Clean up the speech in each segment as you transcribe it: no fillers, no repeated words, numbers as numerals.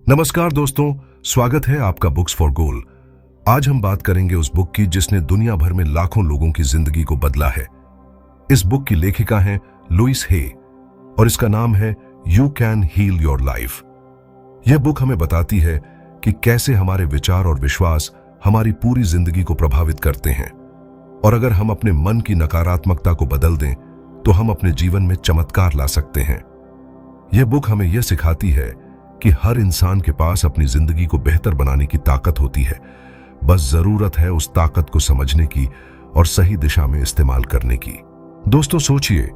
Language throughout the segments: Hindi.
नमस्कार दोस्तों, स्वागत है आपका बुक्स फॉर गोल। आज हम बात करेंगे उस बुक की जिसने दुनिया भर में लाखों लोगों की जिंदगी को बदला है। इस बुक की लेखिका है लुइस हे और इसका नाम है you can heal your life. यह बुक हमें बताती है कि कैसे हमारे विचार और विश्वास हमारी पूरी जिंदगी को प्रभावित करते हैं और अगर हम अपने मन की नकारात्मकता को बदल दें तो हम अपने जीवन में चमत्कार ला सकते हैं। यह बुक हमें यह सिखाती है कि हर इंसान के पास अपनी जिंदगी को बेहतर बनाने की ताकत होती है, बस जरूरत है उस ताकत को समझने की और सही दिशा में इस्तेमाल करने की। दोस्तों सोचिए,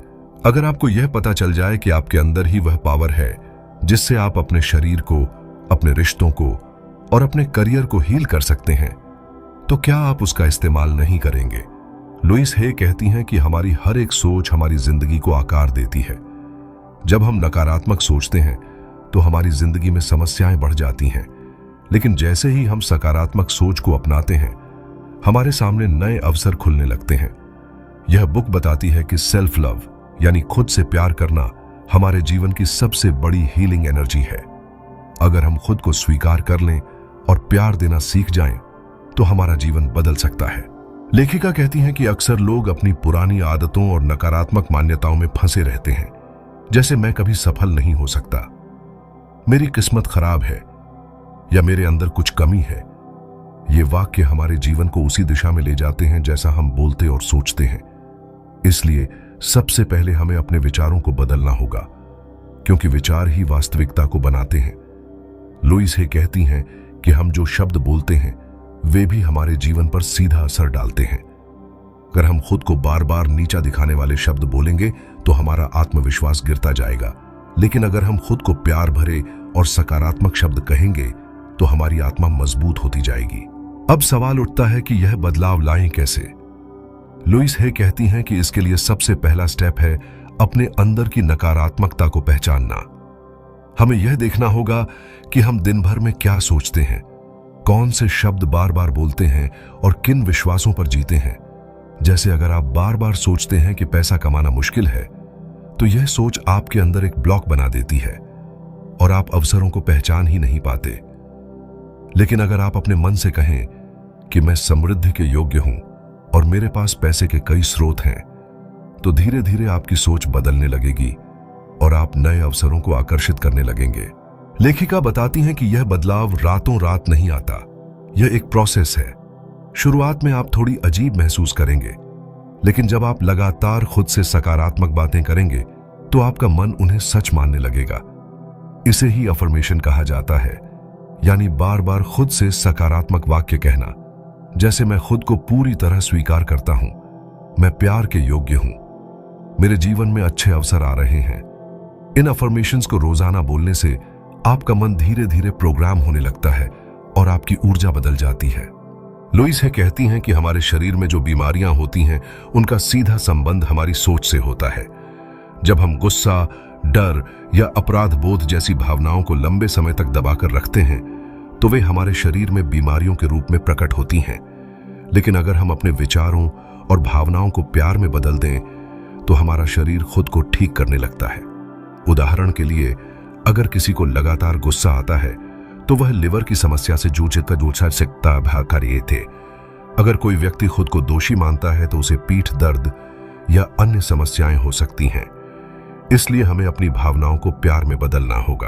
अगर आपको यह पता चल जाए कि आपके अंदर ही वह पावर है जिससे आप अपने शरीर को, अपने रिश्तों को और अपने करियर को हील कर सकते हैं, तो क्या आप उसका इस्तेमाल नहीं करेंगे? लुइस हे कहती हैं कि हमारी हर एक सोच हमारी जिंदगी को आकार देती है। जब हम नकारात्मक सोचते हैं तो हमारी जिंदगी में समस्याएं बढ़ जाती हैं, लेकिन जैसे ही हम सकारात्मक सोच को अपनाते हैं हमारे सामने नए अवसर खुलने लगते हैं। यह बुक बताती है कि सेल्फ लव यानी खुद से प्यार करना हमारे जीवन की सबसे बड़ी हीलिंग एनर्जी है। अगर हम खुद को स्वीकार कर लें और प्यार देना सीख जाएं तो हमारा जीवन बदल सकता है। लेखिका कहती हैं कि अक्सर लोग अपनी पुरानी आदतों और नकारात्मक मान्यताओं में फंसे रहते हैं, जैसे मैं कभी सफल नहीं हो सकता, मेरी किस्मत खराब है या मेरे अंदर कुछ कमी है। ये वाक्य हमारे जीवन को उसी दिशा में ले जाते हैं जैसा हम बोलते और सोचते हैं। इसलिए सबसे पहले हमें अपने विचारों को बदलना होगा, क्योंकि विचार ही वास्तविकता को बनाते हैं। लुइस हे कहती हैं कि हम जो शब्द बोलते हैं वे भी हमारे जीवन पर सीधा असर डालते हैं। अगर हम खुद को बार बार नीचा दिखाने वाले शब्द बोलेंगे तो हमारा आत्मविश्वास गिरता जाएगा, लेकिन अगर हम खुद को प्यार भरे और सकारात्मक शब्द कहेंगे तो हमारी आत्मा मजबूत होती जाएगी। अब सवाल उठता है कि यह बदलाव लाएं कैसे? लुइस हे कहती हैं कि इसके लिए सबसे पहला स्टेप है अपने अंदर की नकारात्मकता को पहचानना। हमें यह देखना होगा कि हम दिन भर में क्या सोचते हैं, कौन से शब्द बार बार बोलते हैं और किन विश्वासों पर जीते हैं। जैसे अगर आप बार बार सोचते हैं कि पैसा कमाना मुश्किल है, तो यह सोच आपके अंदर एक ब्लॉक बना देती है और आप अवसरों को पहचान ही नहीं पाते। लेकिन अगर आप अपने मन से कहें कि मैं समृद्धि के योग्य हूं और मेरे पास पैसे के कई स्रोत हैं, तो धीरे धीरे आपकी सोच बदलने लगेगी और आप नए अवसरों को आकर्षित करने लगेंगे। लेखिका बताती हैं कि यह बदलाव रातों रात नहीं आता, यह एक प्रोसेस है। शुरुआत में आप थोड़ी अजीब महसूस करेंगे, लेकिन जब आप लगातार खुद से सकारात्मक बातें करेंगे तो आपका मन उन्हें सच मानने लगेगा। इसे ही अफर्मेशन कहा जाता है, यानी बार बार खुद से सकारात्मक वाक्य कहना, जैसे मैं खुद को पूरी तरह स्वीकार करता हूं, मैं प्यार के योग्य हूं, मेरे जीवन में अच्छे अवसर आ रहे हैं। इन अफर्मेशंस को रोजाना बोलने से आपका मन धीरे धीरे प्रोग्राम होने लगता है और आपकी ऊर्जा बदल जाती है। लुइस हे कहती हैं कि हमारे शरीर में जो बीमारियां होती हैं उनका सीधा संबंध हमारी सोच से होता है। जब हम गुस्सा, डर या अपराध बोध जैसी भावनाओं को लंबे समय तक दबाकर रखते हैं तो वे हमारे शरीर में बीमारियों के रूप में प्रकट होती हैं। लेकिन अगर हम अपने विचारों और भावनाओं को प्यार में बदल दें तो हमारा शरीर खुद को ठीक करने लगता है। उदाहरण के लिए, अगर किसी को लगातार गुस्सा आता है तो वह लिवर की समस्या से जूझ सकता थे। अगर कोई व्यक्ति खुद को दोषी मानता है तो उसे पीठ दर्द या अन्य समस्याएं हो सकती हैं। इसलिए हमें अपनी भावनाओं को प्यार में बदलना होगा।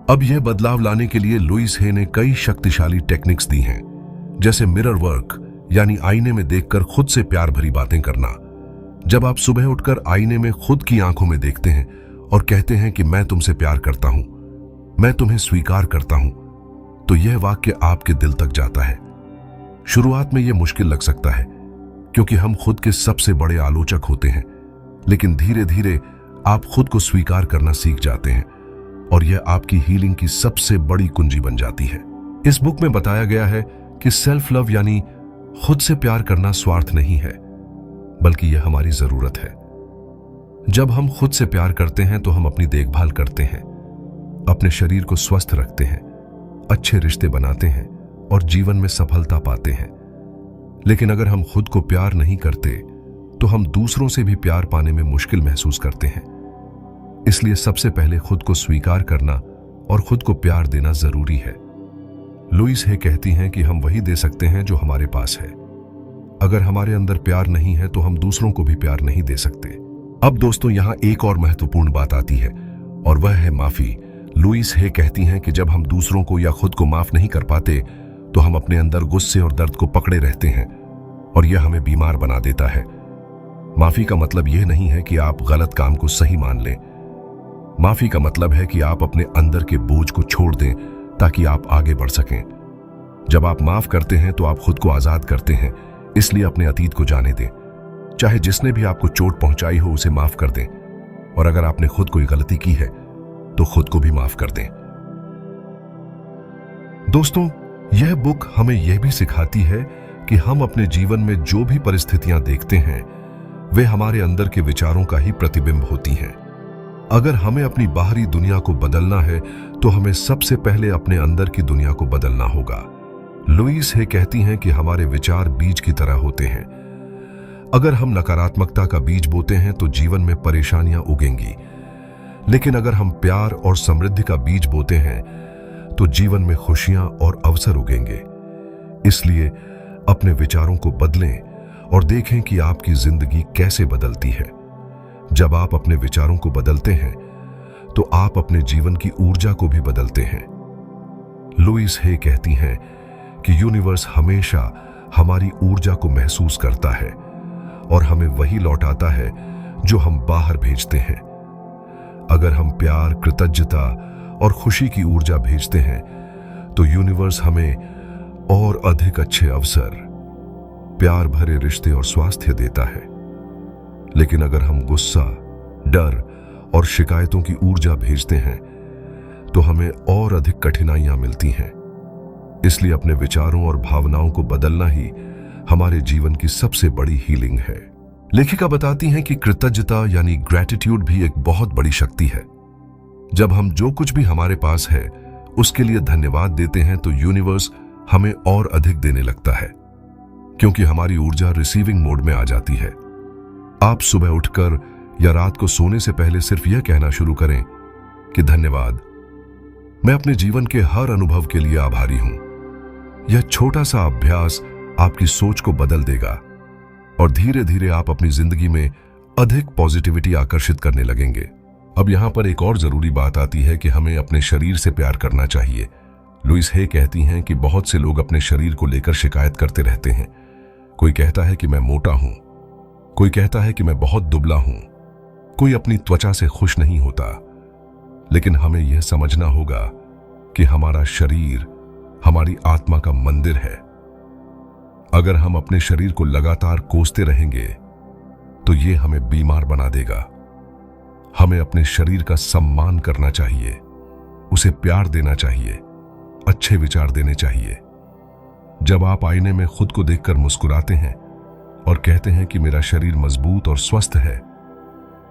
अब यह बदलाव लाने के लिए लुइस हे ने कई शक्तिशाली टेक्निक्स दी हैं, जैसे मिरर वर्क यानी आईने में देखकर खुद से प्यार भरी बातें करना। जब आप सुबह उठकर आईने में खुद की आंखों में देखते हैं और कहते हैं कि मैं तुमसे प्यार करता हूं, मैं तुम्हें स्वीकार करता हूं, तो यह वाक्य आपके दिल तक जाता है। शुरुआत में यह मुश्किल लग सकता है क्योंकि हम खुद के सबसे बड़े आलोचक होते हैं, लेकिन धीरे धीरे आप खुद को स्वीकार करना सीख जाते हैं और यह आपकी हीलिंग की सबसे बड़ी कुंजी बन जाती है। इस बुक में बताया गया है कि सेल्फ लव यानी खुद से प्यार करना स्वार्थ नहीं है, बल्कि यह हमारी जरूरत है। जब हम खुद से प्यार करते हैं तो हम अपनी देखभाल करते हैं, अपने शरीर को स्वस्थ रखते हैं, अच्छे रिश्ते बनाते हैं और जीवन में सफलता पाते हैं। लेकिन अगर हम खुद को प्यार नहीं करते तो हम दूसरों से भी प्यार पाने में मुश्किल महसूस करते हैं। इसलिए सबसे पहले खुद को स्वीकार करना और खुद को प्यार देना जरूरी है। लुइस हे कहती हैं कि हम वही दे सकते हैं जो हमारे पास है। अगर हमारे अंदर प्यार नहीं है तो हम दूसरों को भी प्यार नहीं दे सकते। अब दोस्तों, यहाँ एक और महत्वपूर्ण बात आती है और वह है माफी। लुइस हे कहती हैं कि जब हम दूसरों को या खुद को माफ नहीं कर पाते तो हम अपने अंदर गुस्से और दर्द को पकड़े रहते हैं और यह हमें बीमार बना देता है। माफी का मतलब यह नहीं है कि आप गलत काम को सही मान लें। माफी का मतलब है कि आप अपने अंदर के बोझ को छोड़ दें ताकि आप आगे बढ़ सकें। जब आप माफ करते हैं तो आप खुद को आजाद करते हैं, इसलिए अपने अतीत को जाने दें। चाहे जिसने भी आपको चोट पहुंचाई हो उसे माफ कर दें, और अगर आपने खुद कोई गलती की है तो खुद को भी माफ कर दें। दोस्तों, यह बुक हमें यह भी सिखाती है कि हम अपने जीवन में जो भी परिस्थितियां देखते हैं वे हमारे अंदर के विचारों का ही प्रतिबिंब होती हैं। अगर हमें अपनी बाहरी दुनिया को बदलना है तो हमें सबसे पहले अपने अंदर की दुनिया को बदलना होगा। लुइस हे कहती हैं कि हमारे विचार बीज की तरह होते हैं। अगर हम नकारात्मकता का बीज बोते हैं तो जीवन में परेशानियां उगेंगी, लेकिन अगर हम प्यार और समृद्धि का बीज बोते हैं तो जीवन में खुशियां और अवसर उगेंगे। इसलिए अपने विचारों को बदलें और देखें कि आपकी जिंदगी कैसे बदलती है। जब आप अपने विचारों को बदलते हैं तो आप अपने जीवन की ऊर्जा को भी बदलते हैं। लुइस हे कहती हैं कि यूनिवर्स हमेशा हमारी ऊर्जा को महसूस करता है और हमें वही लौटाता है जो हम बाहर भेजते हैं। अगर हम प्यार, कृतज्ञता और खुशी की ऊर्जा भेजते हैं तो यूनिवर्स हमें और अधिक अच्छे अवसर, प्यार भरे रिश्ते और स्वास्थ्य देता है। लेकिन अगर हम गुस्सा, डर और शिकायतों की ऊर्जा भेजते हैं तो हमें और अधिक कठिनाइयां मिलती हैं। इसलिए अपने विचारों और भावनाओं को बदलना ही हमारे जीवन की सबसे बड़ी हीलिंग है। लेखिका बताती हैं कि कृतज्ञता यानी ग्रैटिट्यूड भी एक बहुत बड़ी शक्ति है। जब हम जो कुछ भी हमारे पास है उसके लिए धन्यवाद देते हैं तो यूनिवर्स हमें और अधिक देने लगता है, क्योंकि हमारी ऊर्जा रिसीविंग मोड में आ जाती है। आप सुबह उठकर या रात को सोने से पहले सिर्फ यह कहना शुरू करें कि धन्यवाद, मैं अपने जीवन के हर अनुभव के लिए आभारी हूं। यह छोटा सा अभ्यास आपकी सोच को बदल देगा और धीरे धीरे आप अपनी जिंदगी में अधिक पॉजिटिविटी आकर्षित करने लगेंगे। अब यहां पर एक और जरूरी बात आती है कि हमें अपने शरीर से प्यार करना चाहिए। लुइस हे कहती हैं कि बहुत से लोग अपने शरीर को लेकर शिकायत करते रहते हैं। कोई कहता है कि मैं मोटा हूं, कोई कहता है कि मैं बहुत दुबला हूं, कोई अपनी त्वचा से खुश नहीं होता। लेकिन हमें यह समझना होगा कि हमारा शरीर हमारी आत्मा का मंदिर है। अगर हम अपने शरीर को लगातार कोसते रहेंगे तो यह हमें बीमार बना देगा। हमें अपने शरीर का सम्मान करना चाहिए, उसे प्यार देना चाहिए, अच्छे विचार देने चाहिए। जब आप आईने में खुद को देखकर मुस्कुराते हैं और कहते हैं कि मेरा शरीर मजबूत और स्वस्थ है,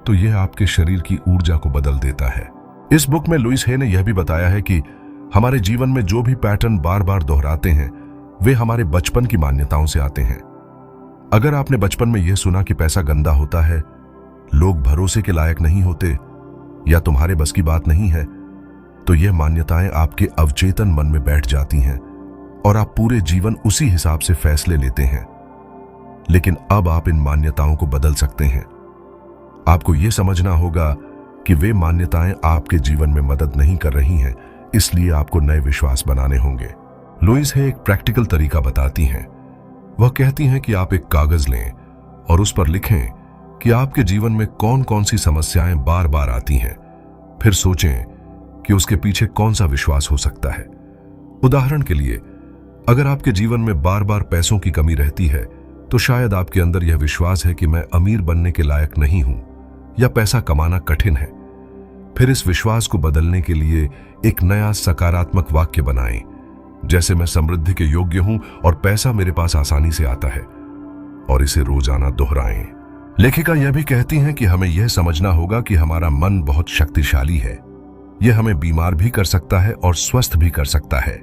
तो यह आपके शरीर की ऊर्जा को बदल देता है। इस बुक में लुइस हे ने यह भी बताया है कि हमारे जीवन में जो भी पैटर्न बार बार दोहराते हैं वे हमारे बचपन की मान्यताओं से आते हैं। अगर आपने बचपन में यह सुना कि पैसा गंदा होता है, लोग भरोसे के लायक नहीं होते या तुम्हारे बस की बात नहीं है, तो यह मान्यताएं आपके अवचेतन मन में बैठ जाती हैं और आप पूरे जीवन उसी हिसाब से फैसले लेते हैं। लेकिन अब आप इन मान्यताओं को बदल सकते हैं। आपको यह समझना होगा कि वे मान्यताएं आपके जीवन में मदद नहीं कर रही हैं, इसलिए आपको नए विश्वास बनाने होंगे। लुइस हे एक प्रैक्टिकल तरीका बताती हैं। वह कहती हैं कि आप एक कागज लें और उस पर लिखें कि आपके जीवन में कौन कौन सी समस्याएं बार बार आती हैं। फिर सोचें कि उसके पीछे कौन सा विश्वास हो सकता है। उदाहरण के लिए, अगर आपके जीवन में बार बार पैसों की कमी रहती है तो शायद आपके अंदर यह विश्वास है कि मैं अमीर बनने के लायक नहीं हूं या पैसा कमाना कठिन है। फिर इस विश्वास को बदलने के लिए एक नया सकारात्मक वाक्य बनाएं, जैसे मैं समृद्धि के योग्य हूं और पैसा मेरे पास आसानी से आता है, और इसे रोजाना दोहराएं। लेखिका यह भी कहती हैं कि हमें यह समझना होगा कि हमारा मन बहुत शक्तिशाली है। यह हमें बीमार भी कर सकता है और स्वस्थ भी कर सकता है।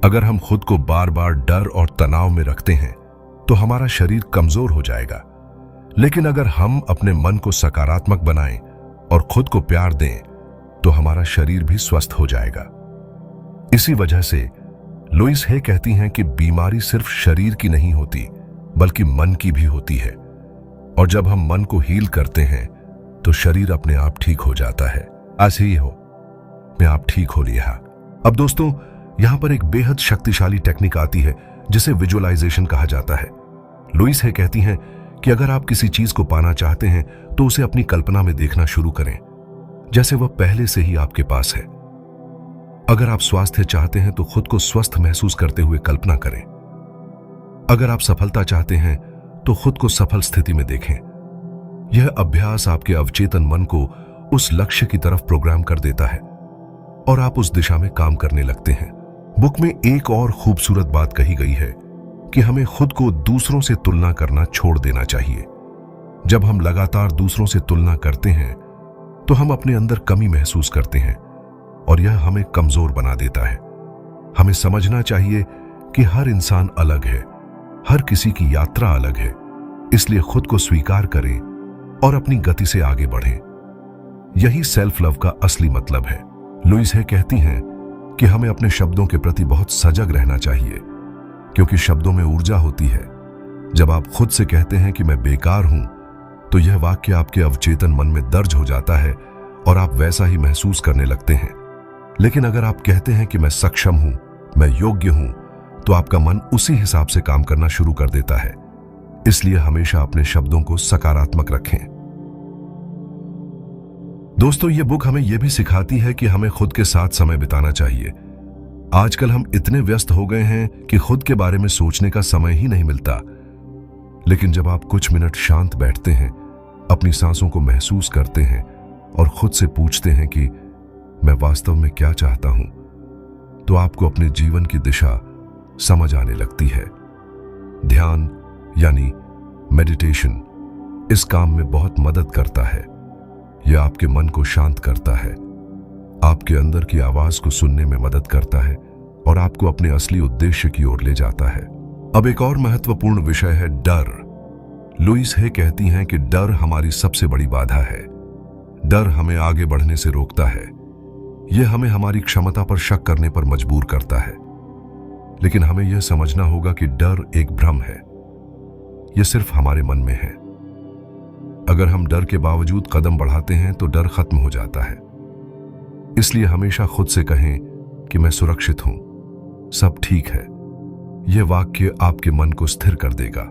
अगर हम खुद को बार बार डर और तनाव में रखते हैं तो हमारा शरीर कमजोर हो जाएगा। लेकिन अगर हम अपने मन को सकारात्मक बनाएं और खुद को प्यार दें तो हमारा शरीर भी स्वस्थ हो जाएगा। इसी वजह से लुइस हे कहती हैं कि बीमारी सिर्फ शरीर की नहीं होती बल्कि मन की भी होती है, और जब हम मन को हील करते हैं तो शरीर अपने आप ठीक हो जाता है। ऐसे ही हो, मैं आप ठीक हो लिया। अब दोस्तों, यहां पर एक बेहद शक्तिशाली टेक्निक आती है जिसे विजुअलाइजेशन कहा जाता है। लुइस हे कहती हैं कि अगर आप किसी चीज को पाना चाहते हैं तो उसे अपनी कल्पना में देखना शुरू करें, जैसे वह पहले से ही आपके पास है। अगर आप स्वास्थ्य चाहते हैं तो खुद को स्वस्थ महसूस करते हुए कल्पना करें। अगर आप सफलता चाहते हैं तो खुद को सफल स्थिति में देखें। यह अभ्यास आपके अवचेतन मन को उस लक्ष्य की तरफ प्रोग्राम कर देता है और आप उस दिशा में काम करने लगते हैं। बुक में एक और खूबसूरत बात कही गई है कि हमें खुद को दूसरों से तुलना करना छोड़ देना चाहिए। जब हम लगातार दूसरों से तुलना करते हैं तो हम अपने अंदर कमी महसूस करते हैं और यह हमें कमजोर बना देता है। हमें समझना चाहिए कि हर इंसान अलग है, हर किसी की यात्रा अलग है, इसलिए खुद को स्वीकार करें और अपनी गति से आगे बढ़ें। यही सेल्फ लव का असली मतलब है। लुइस हे कहती हैं कि हमें अपने शब्दों के प्रति बहुत सजग रहना चाहिए, क्योंकि शब्दों में ऊर्जा होती है। जब आप खुद से कहते हैं कि मैं बेकार हूं, तो यह वाक्य आपके अवचेतन मन में दर्ज हो जाता है और आप वैसा ही महसूस करने लगते हैं। लेकिन अगर आप कहते हैं कि मैं सक्षम हूं, मैं योग्य हूं, तो आपका मन उसी हिसाब से काम करना शुरू कर देता है। इसलिए हमेशा अपने शब्दों को सकारात्मक रखें। दोस्तों, यह बुक हमें यह भी सिखाती है कि हमें खुद के साथ समय बिताना चाहिए। आजकल हम इतने व्यस्त हो गए हैं कि खुद के बारे में सोचने का समय ही नहीं मिलता। लेकिन जब आप कुछ मिनट शांत बैठते हैं, अपनी सांसों को महसूस करते हैं और खुद से पूछते हैं कि मैं वास्तव में क्या चाहता हूं, तो आपको अपने जीवन की दिशा समझ आने लगती है। ध्यान यानी मेडिटेशन इस काम में बहुत मदद करता है। यह आपके मन को शांत करता है, आपके अंदर की आवाज को सुनने में मदद करता है और आपको अपने असली उद्देश्य की ओर ले जाता है। अब एक और महत्वपूर्ण विषय है डर। लुइस हे कहती हैं कि डर हमारी सबसे बड़ी बाधा है। डर हमें आगे बढ़ने से रोकता है। यह हमें हमारी क्षमता पर शक करने पर मजबूर करता है। लेकिन हमें यह समझना होगा कि डर एक भ्रम है। यह सिर्फ हमारे मन में है। अगर हम डर के बावजूद कदम बढ़ाते हैं तो डर खत्म हो जाता है। इसलिए हमेशा खुद से कहें कि मैं सुरक्षित हूं, सब ठीक है। यह वाक्य आपके मन को स्थिर कर देगा।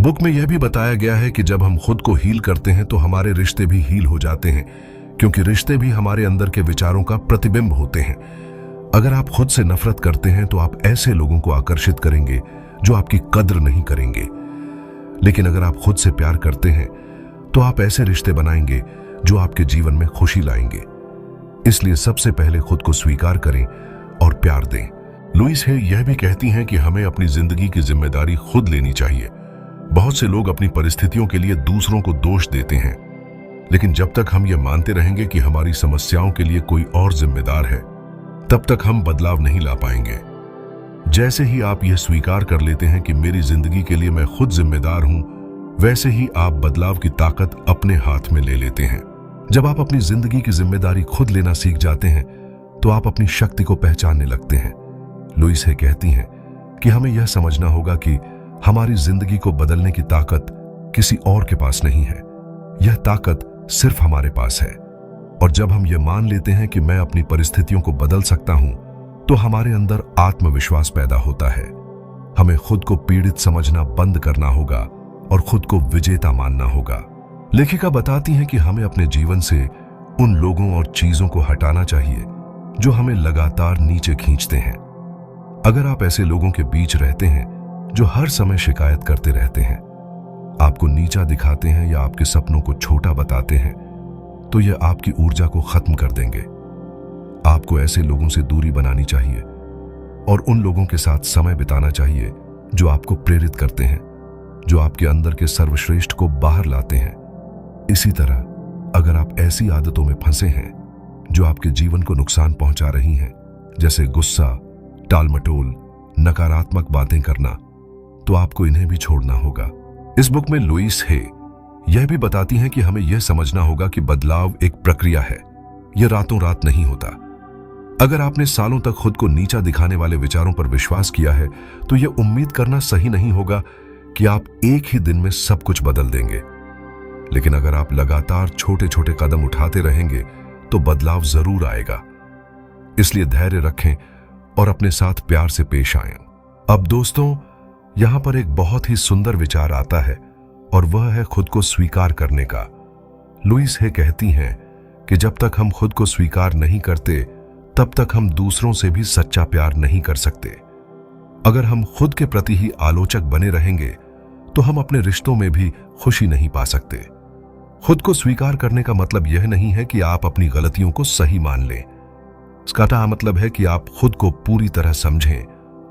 बुक में यह भी बताया गया है कि जब हम खुद को हील करते हैं तो हमारे रिश्ते भी हील हो जाते हैं, क्योंकि रिश्ते भी हमारे अंदर के विचारों का प्रतिबिंब होते हैं। अगर आप खुद से नफरत करते हैं तो आप ऐसे लोगों को आकर्षित करेंगे जो आपकी कद्र नहीं करेंगे। लेकिन अगर आप खुद से प्यार करते हैं तो आप ऐसे रिश्ते बनाएंगे जो आपके जीवन में खुशी लाएंगे। इसलिए सबसे पहले खुद को स्वीकार करें और प्यार दें। लुइस हे यह भी कहती हैं कि हमें अपनी जिंदगी की जिम्मेदारी खुद लेनी चाहिए। बहुत से लोग अपनी परिस्थितियों के लिए दूसरों को दोष देते हैं, लेकिन जब तक हम ये मानते रहेंगे कि हमारी समस्याओं के लिए कोई और जिम्मेदार है, तब तक हम बदलाव नहीं ला पाएंगे। जैसे ही आप यह स्वीकार कर लेते हैं कि मेरी जिंदगी के लिए मैं खुद जिम्मेदार हूं, वैसे ही आप बदलाव की ताकत अपने हाथ में ले लेते हैं। जब आप अपनी जिंदगी की जिम्मेदारी खुद लेना सीख जाते हैं तो आप अपनी शक्ति को पहचानने लगते हैं। लुइस हे कहती हैं कि हमें यह समझना होगा कि हमारी जिंदगी को बदलने की ताकत किसी और के पास नहीं है। यह ताकत सिर्फ हमारे पास है। और जब हम यह मान लेते हैं कि मैं अपनी परिस्थितियों को बदल सकता हूं, तो हमारे अंदर आत्मविश्वास पैदा होता है। हमें खुद को पीड़ित समझना बंद करना होगा और खुद को विजेता मानना होगा। लेखिका बताती हैं कि हमें अपने जीवन से उन लोगों और चीजों को हटाना चाहिए जो हमें लगातार नीचे खींचते हैं। अगर आप ऐसे लोगों के बीच रहते हैं जो हर समय शिकायत करते रहते हैं, आपको नीचा दिखाते हैं या आपके सपनों को छोटा बताते हैं, तो यह आपकी ऊर्जा को खत्म कर देंगे। आपको ऐसे लोगों से दूरी बनानी चाहिए और उन लोगों के साथ समय बिताना चाहिए जो आपको प्रेरित करते हैं, जो आपके अंदर के सर्वश्रेष्ठ को बाहर लाते हैं। इसी तरह अगर आप ऐसी आदतों में फंसे हैं जो आपके जीवन को नुकसान पहुंचा रही हैं, जैसे गुस्सा, टालमटोल, नकारात्मक बातें करना, तो आपको इन्हें भी छोड़ना होगा। इस बुक में लुइस हे यह भी बताती हैं कि हमें यह समझना होगा कि बदलाव एक प्रक्रिया है। यह रातों रात नहीं होता। अगर आपने सालों तक खुद को नीचा दिखाने वाले विचारों पर विश्वास किया है तो यह उम्मीद करना सही नहीं होगा कि आप एक ही दिन में सब कुछ बदल देंगे। लेकिन अगर आप लगातार छोटे छोटे कदम उठाते रहेंगे तो बदलाव जरूर आएगा। इसलिए धैर्य रखें और अपने साथ प्यार से पेश आएं। अब दोस्तों, यहां पर एक बहुत ही सुंदर विचार आता है और वह है खुद को स्वीकार करने का। लुईस हे कहती हैं कि जब तक हम खुद को स्वीकार नहीं करते तब तक हम दूसरों से भी सच्चा प्यार नहीं कर सकते। अगर हम खुद के प्रति ही आलोचक बने रहेंगे तो हम अपने रिश्तों में भी खुशी नहीं पा सकते। खुद को स्वीकार करने का मतलब यह नहीं है कि आप अपनी गलतियों को सही मान लें। इसका मतलब है कि आप खुद को पूरी तरह समझें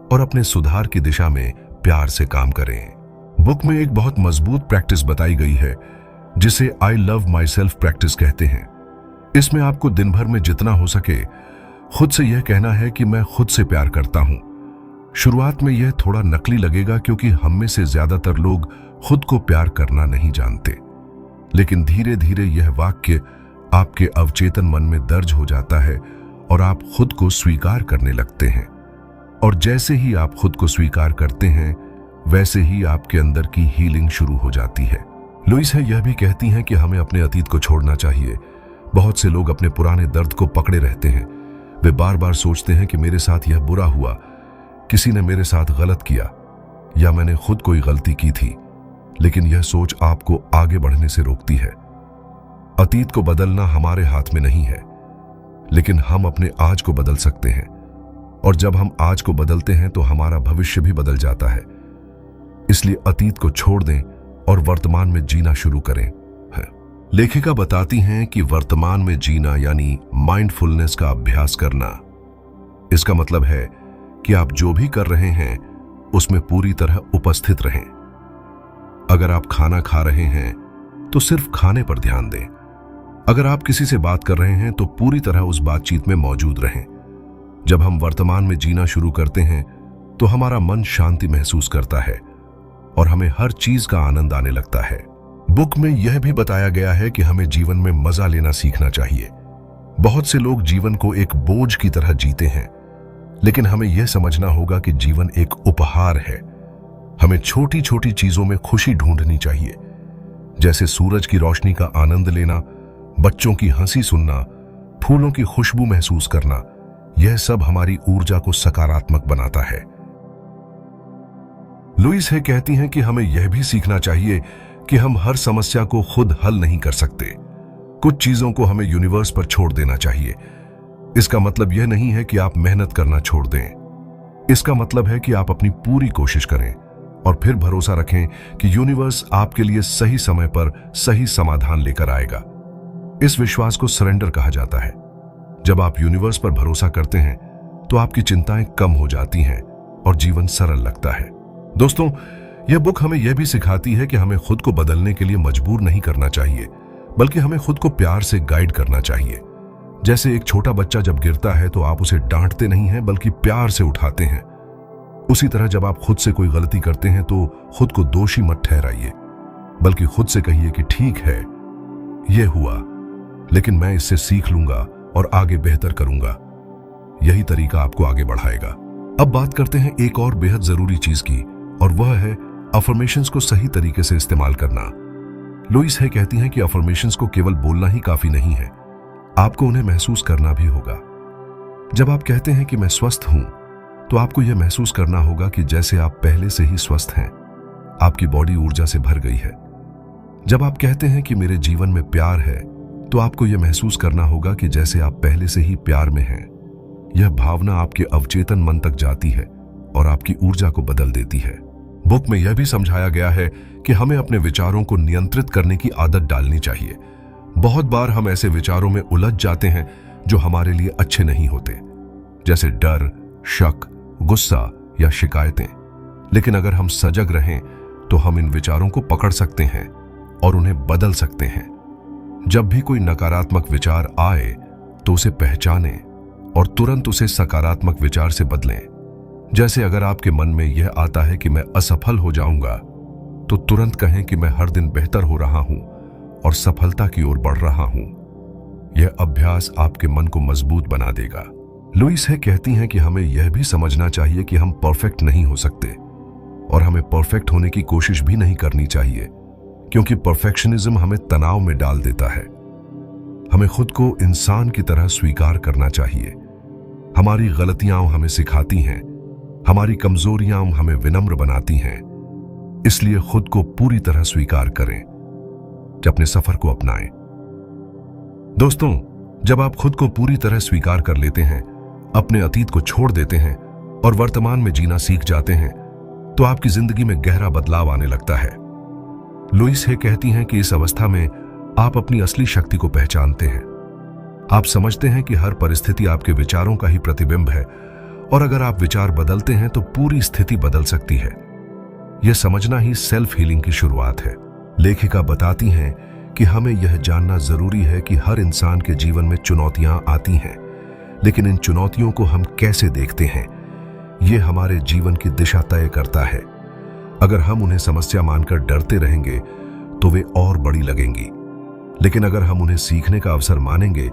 और अपने सुधार की दिशा में प्यार से काम करें। बुक में एक बहुत मजबूत प्रैक्टिस बताई गई है जिसे I love my self practice कहते हैं। इसमें आपको दिन भर में जितना हो सके खुद से यह कहना है कि मैं खुद से प्यार करता हूं। शुरुआत में यह थोड़ा नकली लगेगा क्योंकि हम में से ज्यादातर लोग खुद को प्यार करना नहीं जानते, लेकिन धीरे धीरे यह वाक्य आपके अवचेतन मन में दर्ज हो जाता है और आप खुद को स्वीकार करने लगते हैं। और जैसे ही आप खुद को स्वीकार करते हैं वैसे ही आपके अंदर की हीलिंग शुरू हो जाती है। लुईस है यह भी कहती हैं कि हमें अपने अतीत को छोड़ना चाहिए। बहुत से लोग अपने पुराने दर्द को पकड़े रहते हैं। वे बार बार सोचते हैं कि मेरे साथ यह बुरा हुआ, किसी ने मेरे साथ गलत किया या मैंने खुद कोई गलती की थी। लेकिन यह सोच आपको आगे बढ़ने से रोकती है। अतीत को बदलना हमारे हाथ में नहीं है, लेकिन हम अपने आज को बदल सकते हैं। और जब हम आज को बदलते हैं तो हमारा भविष्य भी बदल जाता है। इसलिए अतीत को छोड़ दें और वर्तमान में जीना शुरू करें। लेखिका बताती हैं कि वर्तमान में जीना यानी माइंडफुलनेस का अभ्यास करना। इसका मतलब है कि आप जो भी कर रहे हैं उसमें पूरी तरह उपस्थित रहें। अगर आप खाना खा रहे हैं तो सिर्फ खाने पर ध्यान दें। अगर आप किसी से बात कर रहे हैं तो पूरी तरह उस बातचीत में मौजूद रहें। जब हम वर्तमान में जीना शुरू करते हैं तो हमारा मन शांति महसूस करता है और हमें हर चीज का आनंद आने लगता है। बुक में यह भी बताया गया है कि हमें जीवन में मजा लेना सीखना चाहिए। बहुत से लोग जीवन को एक बोझ की तरह जीते हैं, लेकिन हमें यह समझना होगा कि जीवन एक उपहार है। हमें छोटी छोटी चीजों में खुशी ढूंढनी चाहिए, जैसे सूरज की रोशनी का आनंद लेना, बच्चों की हंसी सुनना, फूलों की खुशबू महसूस करना। यह सब हमारी ऊर्जा को सकारात्मक बनाता है। लुईस हे कहती हैं कि हमें यह भी सीखना चाहिए कि हम हर समस्या को खुद हल नहीं कर सकते। कुछ चीजों को हमें यूनिवर्स पर छोड़ देना चाहिए। इसका मतलब यह नहीं है कि आप मेहनत करना छोड़ दें। इसका मतलब है कि आप अपनी पूरी कोशिश करें और फिर भरोसा रखें कि यूनिवर्स आपके लिए सही समय पर सही समाधान लेकर आएगा। इस विश्वास को सरेंडर कहा जाता है। जब आप यूनिवर्स पर भरोसा करते हैं तो आपकी चिंताएं कम हो जाती हैं और जीवन सरल लगता है। दोस्तों, यह बुक हमें यह भी सिखाती है कि हमें खुद को बदलने के लिए मजबूर नहीं करना चाहिए, बल्कि हमें खुद को प्यार से गाइड करना चाहिए। जैसे एक छोटा बच्चा जब गिरता है तो आप उसे डांटते नहीं हैं बल्कि प्यार से उठाते हैं। उसी तरह जब आप खुद से कोई गलती करते हैं तो खुद को दोषी मत ठहराइए, बल्कि खुद से कहिए कि ठीक है, यह हुआ, लेकिन मैं इससे सीख लूंगा और आगे बेहतर करूंगा। यही तरीका आपको आगे बढ़ाएगा। अब बात करते हैं एक और बेहद जरूरी चीज की, और वह है अफर्मेशंस को सही तरीके से इस्तेमाल करना। लुईस हे कहती हैं कि अफर्मेशंस को केवल बोलना ही काफी नहीं है, आपको उन्हें महसूस करना भी होगा। जब आप कहते हैं कि मैं स्वस्थ हूं, तो आपको यह महसूस करना होगा कि जैसे आप पहले से ही स्वस्थ हैं, आपकी बॉडी ऊर्जा से भर गई है। जब आप कहते हैं कि मेरे जीवन में प्यार है, तो आपको यह महसूस करना होगा कि जैसे आप पहले से ही प्यार में हैं। यह भावना आपके अवचेतन मन तक जाती है और आपकी ऊर्जा को बदल देती है। बुक में यह भी समझाया गया है कि हमें अपने विचारों को नियंत्रित करने की आदत डालनी चाहिए। बहुत बार हम ऐसे विचारों में उलझ जाते हैं जो हमारे लिए अच्छे नहीं होते, जैसे डर, शक, गुस्सा या शिकायतें। लेकिन अगर हम सजग रहें तो हम इन विचारों को पकड़ सकते हैं और उन्हें बदल सकते हैं। जब भी कोई नकारात्मक विचार आए तो उसे पहचानें और तुरंत उसे सकारात्मक विचार से बदलें। जैसे अगर आपके मन में यह आता है कि मैं असफल हो जाऊंगा, तो तुरंत कहें कि मैं हर दिन बेहतर हो रहा हूं और सफलता की ओर बढ़ रहा हूं। यह अभ्यास आपके मन को मजबूत बना देगा। लुइस है कहती हैं कि हमें यह भी समझना चाहिए कि हम परफेक्ट नहीं हो सकते और हमें परफेक्ट होने की कोशिश भी नहीं करनी चाहिए, क्योंकि परफेक्शनिज्म हमें तनाव में डाल देता है। हमें खुद को इंसान की तरह स्वीकार करना चाहिए। हमारी गलतियां हमें सिखाती हैं, हमारी कमजोरियां हमें विनम्र बनाती हैं। इसलिए खुद को पूरी तरह स्वीकार करें, अपने सफर को अपनाएं। दोस्तों, जब आप खुद को पूरी तरह स्वीकार कर लेते हैं, अपने अतीत को छोड़ देते हैं और वर्तमान में जीना सीख जाते हैं, तो आपकी जिंदगी में गहरा बदलाव आने लगता है। लुइस है कहती हैं कि इस अवस्था में आप अपनी असली शक्ति को पहचानते हैं। आप समझते हैं कि हर परिस्थिति आपके विचारों का ही प्रतिबिंब है और अगर आप विचार बदलते हैं तो पूरी स्थिति बदल सकती है। यह समझना ही सेल्फ हीलिंग की शुरुआत है। लेखिका बताती हैं कि हमें यह जानना जरूरी है कि हर इंसान के जीवन में चुनौतियां आती हैं, लेकिन इन चुनौतियों को हम कैसे देखते हैं, यह हमारे जीवन की दिशा तय करता है। अगर हम उन्हें समस्या मानकर डरते रहेंगे तो वे और बड़ी लगेंगी, लेकिन अगर हम उन्हें सीखने का अवसर मानेंगे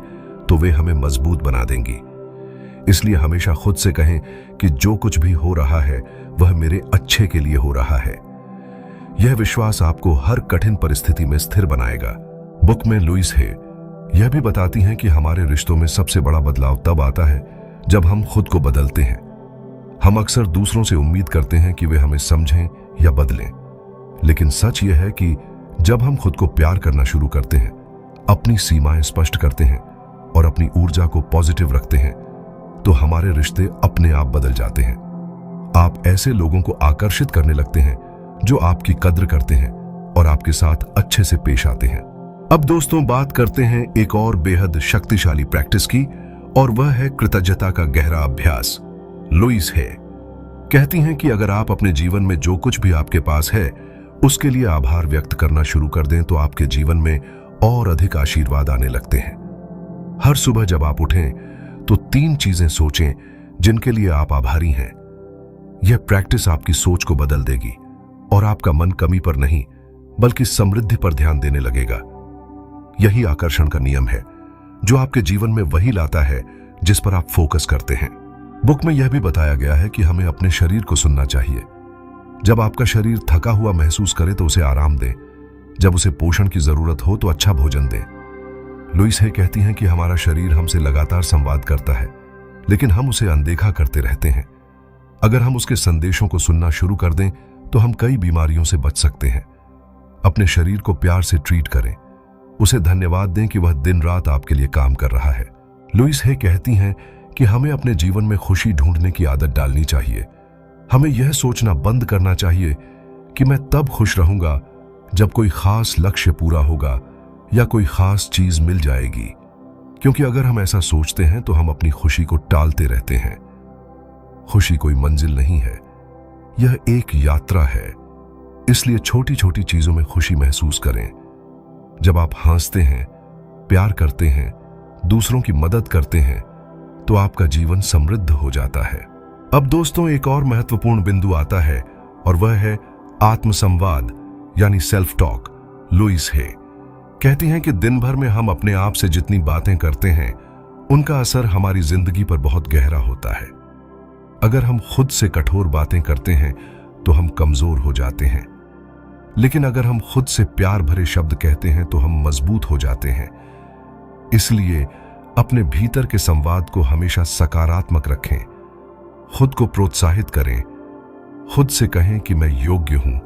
तो वे हमें मजबूत बना देंगी। इसलिए हमेशा खुद से कहें कि जो कुछ भी हो रहा है वह मेरे अच्छे के लिए हो रहा है। यह विश्वास आपको हर कठिन परिस्थिति में स्थिर बनाएगा। बुक में लुइस है यह भी बताती हैं कि हमारे रिश्तों में सबसे बड़ा बदलाव तब आता है जब हम खुद को बदलते हैं। हम अक्सर दूसरों से उम्मीद करते हैं कि वे हमें समझें या बदलें, लेकिन सच यह है कि जब हम खुद को प्यार करना शुरू करते हैं, अपनी सीमाएं स्पष्ट करते हैं और अपनी ऊर्जा को पॉजिटिव रखते हैं, तो हमारे रिश्ते अपने आप बदल जाते हैं। आप ऐसे लोगों को आकर्षित करने लगते हैं जो आपकी कद्र करते हैं और आपके साथ अच्छे से पेश आते हैं। अब दोस्तों, बात करते हैं एक और बेहद शक्तिशाली प्रैक्टिस की, और वह है कृतज्ञता का गहरा अभ्यास। लुइस है कहती हैं कि अगर आप अपने जीवन में जो कुछ भी आपके पास है उसके लिए आभार व्यक्त करना शुरू कर दें तो आपके जीवन में और अधिक आशीर्वाद आने लगते हैं। हर सुबह जब आप उठें तो 3 चीजें सोचें जिनके लिए आप आभारी हैं। यह प्रैक्टिस आपकी सोच को बदल देगी और आपका मन कमी पर नहीं बल्कि समृद्धि पर ध्यान देने लगेगा। यही आकर्षण का नियम है जो आपके जीवन में वही लाता है जिस पर आप फोकस करते हैं। बुक में यह भी बताया गया है कि हमें अपने शरीर को सुनना चाहिए। जब आपका शरीर थका हुआ महसूस करे तो उसे आराम दें। जब उसे पोषण की जरूरत हो तो अच्छा भोजन दें। लुइस है कहती हैं कि हमारा शरीर हमसे लगातार संवाद करता है, लेकिन हम उसे अनदेखा करते रहते हैं। अगर हम उसके संदेशों को सुनना शुरू कर दें तो हम कई बीमारियों से बच सकते हैं। अपने शरीर को प्यार से ट्रीट करें, उसे धन्यवाद दें कि वह दिन रात आपके लिए काम कर रहा है। लुइस है कहती हैं कि हमें अपने जीवन में खुशी ढूंढने की आदत डालनी चाहिए। हमें यह सोचना बंद करना चाहिए कि मैं तब खुश रहूंगा जब कोई खास लक्ष्य पूरा होगा या कोई खास चीज मिल जाएगी, क्योंकि अगर हम ऐसा सोचते हैं तो हम अपनी खुशी को टालते रहते हैं। खुशी कोई मंजिल नहीं है, यह एक यात्रा है। इसलिए छोटी छोटी चीजों में खुशी महसूस करें। जब आप हंसते हैं, प्यार करते हैं, दूसरों की मदद करते हैं, तो आपका जीवन समृद्ध हो जाता है। अब दोस्तों, एक और महत्वपूर्ण बिंदु आता है और वह है आत्मसंवाद यानी सेल्फ टॉक। लुइस है कहती हैं कि दिन भर में हम अपने आप से जितनी बातें करते हैं उनका असर हमारी जिंदगी पर बहुत गहरा होता है। अगर हम खुद से कठोर बातें करते हैं तो हम कमजोर हो जाते हैं, लेकिन अगर हम खुद से प्यार भरे शब्द कहते हैं तो हम मजबूत हो जाते हैं। इसलिए अपने भीतर के संवाद को हमेशा सकारात्मक रखें। खुद को प्रोत्साहित करें। खुद से कहें कि मैं योग्य हूं,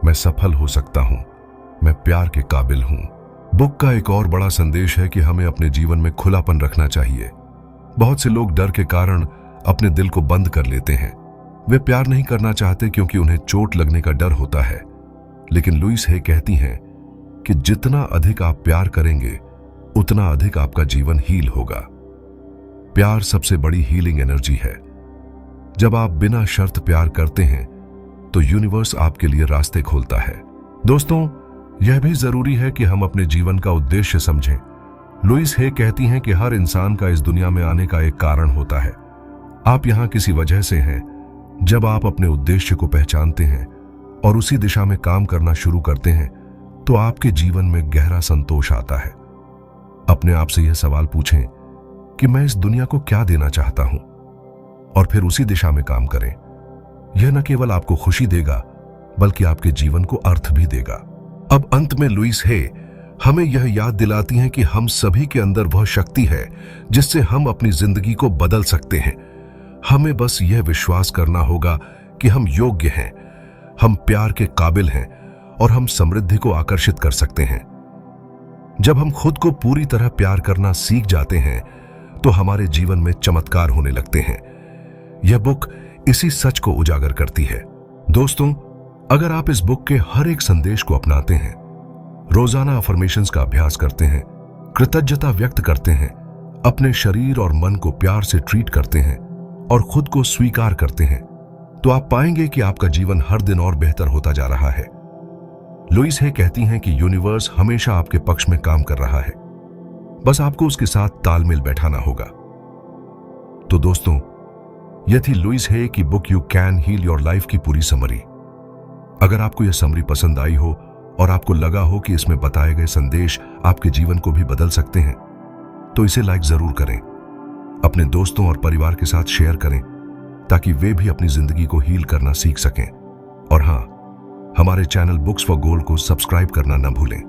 मैं सफल हो सकता हूं, मैं प्यार के काबिल हूं। बुक का एक और बड़ा संदेश है कि हमें अपने जीवन में खुलापन रखना चाहिए। बहुत से लोग डर के कारण अपने दिल को बंद कर लेते हैं। वे प्यार नहीं करना चाहते क्योंकि उन्हें चोट लगने का डर होता है। लेकिन लुइस है कहती हैं कि जितना अधिक आप प्यार करेंगे उतना अधिक आपका जीवन हील होगा। प्यार सबसे बड़ी हीलिंग एनर्जी है। जब आप बिना शर्त प्यार करते हैं तो यूनिवर्स आपके लिए रास्ते खोलता है। दोस्तों, यह भी जरूरी है कि हम अपने जीवन का उद्देश्य समझें। लुइस है कहती हैं कि हर इंसान का इस दुनिया में आने का एक कारण होता है। आप यहां किसी वजह से हैं। जब आप अपने उद्देश्य को पहचानते हैं और उसी दिशा में काम करना शुरू करते हैं तो आपके जीवन में गहरा संतोष आता है। अपने आप से यह सवाल पूछें कि मैं इस दुनिया को क्या देना चाहता हूं, और फिर उसी दिशा में काम करें। यह न केवल आपको खुशी देगा बल्कि आपके जीवन को अर्थ भी देगा। अब अंत में लुइस हे हमें यह याद दिलाती हैं कि हम सभी के अंदर वह शक्ति है जिससे हम अपनी जिंदगी को बदल सकते हैं। हमें बस यह विश्वास करना होगा कि हम योग्य हैं, हम प्यार के काबिल हैं और हम समृद्धि को आकर्षित कर सकते हैं। जब हम खुद को पूरी तरह प्यार करना सीख जाते हैं तो हमारे जीवन में चमत्कार होने लगते हैं। यह बुक इसी सच को उजागर करती है। दोस्तों, अगर आप इस बुक के हर एक संदेश को अपनाते हैं, रोजाना अफर्मेशंस का अभ्यास करते हैं, कृतज्ञता व्यक्त करते हैं, अपने शरीर और मन को प्यार से ट्रीट करते हैं और खुद को स्वीकार करते हैं, तो आप पाएंगे कि आपका जीवन हर दिन और बेहतर होता जा रहा है। लुइस हे कहती हैं कि यूनिवर्स हमेशा आपके पक्ष में काम कर रहा है, बस आपको उसके साथ तालमेल बैठाना होगा। तो दोस्तों, यह थी लुइस हे की book you can heal your life की पूरी समरी। अगर आपको यह समरी पसंद आई हो और आपको लगा हो कि इसमें बताए गए संदेश आपके जीवन को भी बदल सकते हैं, तो इसे लाइक जरूर करें, अपने दोस्तों और परिवार के साथ शेयर करें ताकि वे भी अपनी जिंदगी को हील करना सीख सकें। और हां, हमारे चैनल बुक्स फॉर गोल्ड को सब्सक्राइब करना न भूलें।